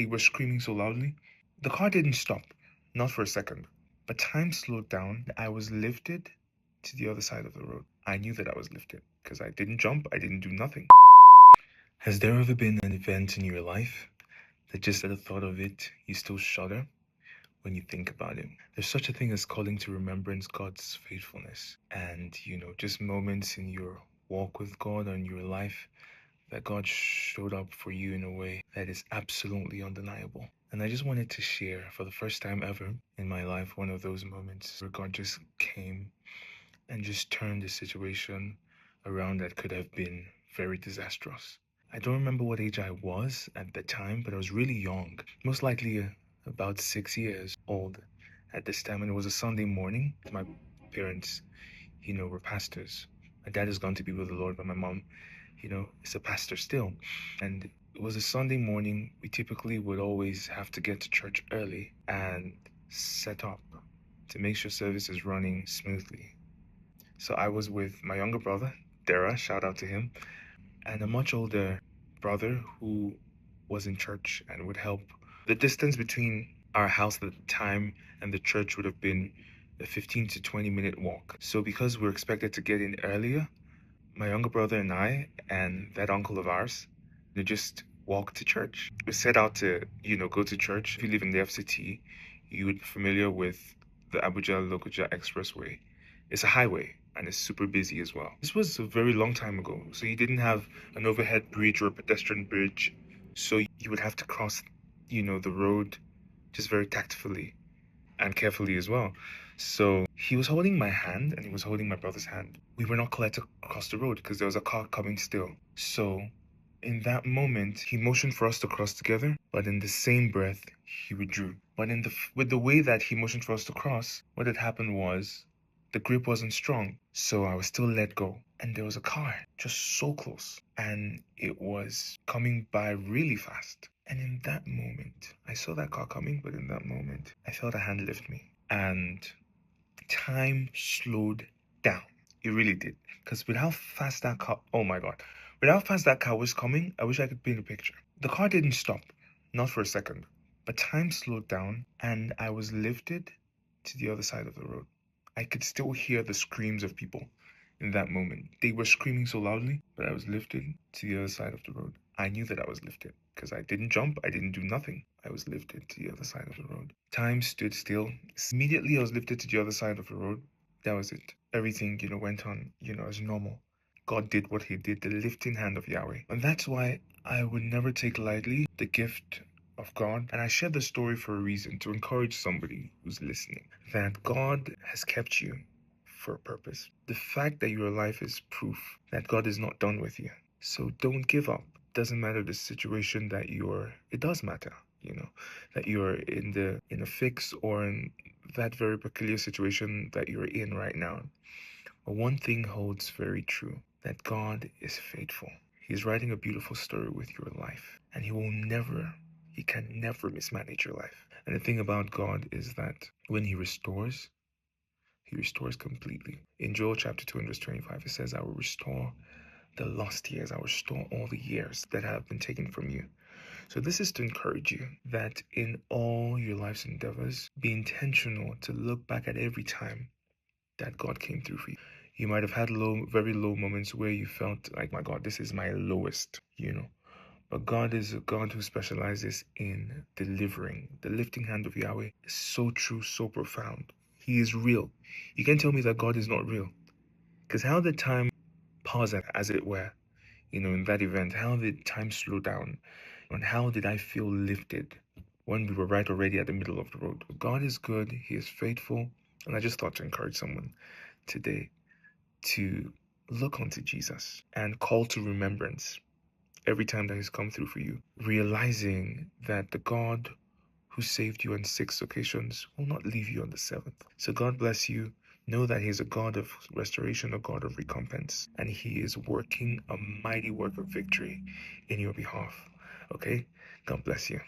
They were screaming so loudly. The car didn't stop, not for a second, but time slowed down. I was lifted to the other side of the road. I knew that I was lifted because I didn't jump, I didn't do nothing. Has there ever been an event in your life that just at the thought of it, you still shudder when you think about it? There's such a thing as calling to remembrance God's faithfulness and, just moments in your walk with God or in your life that God showed up for you in a way that is absolutely undeniable. And I just wanted to share for the first time ever in my life one of those moments where God just came and just turned the situation around that could have been very disastrous. I don't remember what age I was at the time, but I was really young, most likely about 6 years old at this time. And it was a Sunday morning. My parents, were pastors. My dad has gone to be with the Lord, but my mom, is a pastor still. And it was a Sunday morning. We typically would always have to get to church early and set up to make sure service is running smoothly. So I was with my younger brother, Dara, shout out to him, and a much older brother who was in church and would help. The distance between our house at the time and the church would have been a 15 to 20-minute walk. So because we're expected to get in earlier, my younger brother and I and that uncle of ours, they just walked to church. We set out to, go to church. If you live in the FCT, you would be familiar with the Abuja-Lokoja Expressway. It's a highway and it's super busy as well. This was a very long time ago, so you didn't have an overhead bridge or a pedestrian bridge, so you would have to cross, the road just very tactfully and carefully as well. So he was holding my hand and he was holding my brother's hand. We were not allowed to cross the road because there was a car coming still. So in that moment, he motioned for us to cross together, but in the same breath, he withdrew. But with the way that he motioned for us to cross, what had happened was the grip wasn't strong, so I was still let go. And there was a car just so close, and it was coming by really fast. And in that moment, I saw that car coming, but in that moment, I felt a hand lift me. And time slowed down. It really did. Because with how fast that car, oh my God, with how fast that car was coming, I wish I could paint a picture. The car didn't stop, not for a second, but time slowed down, and I was lifted to the other side of the road. I could still hear the screams of people in that moment. They were screaming so loudly, but I was lifted to the other side of the road. I knew that I was lifted because I didn't jump, I didn't do nothing. I was lifted to the other side of the road. Time stood still. Immediately I was lifted to the other side of the road. That was it. Everything, went on, as normal. God did what he did, the lifting hand of Yahweh. And that's why I would never take lightly the gift of God. And I share the story for a reason, to encourage somebody who's listening, that God has kept you for a purpose. The fact that you're alive is proof that God is not done with you. So don't give up. Doesn't matter the situation that it does matter, that you're in a fix or in that very peculiar situation that you're in right now. But one thing holds very true, that God is faithful. He's writing a beautiful story with your life, and he can never mismanage your life. And the thing about God is that when he restores completely. In Joel chapter 2 and verse 25, it says, I will restore the lost years. I will restore all the years that have been taken from you. So this is to encourage you that in all your life's endeavors, be intentional to look back at every time that God came through for you. You might have had very low moments where you felt like, my God, this is my lowest, But God is a God who specializes in delivering. The lifting hand of Yahweh is so true, so profound. He is real. You can't tell me that God is not real. Because how did time pause, as it were, in that event? How did time slow down? And how did I feel lifted when we were right already at the middle of the road? God is good. He is faithful. And I just thought to encourage someone today to look unto Jesus and call to remembrance every time that he's come through for you, realizing that the God who saved you on 6 occasions will not leave you on the 7th. So God bless you. Know that he's a God of restoration, a God of recompense, and he is working a mighty work of victory in your behalf. Okay? God bless you.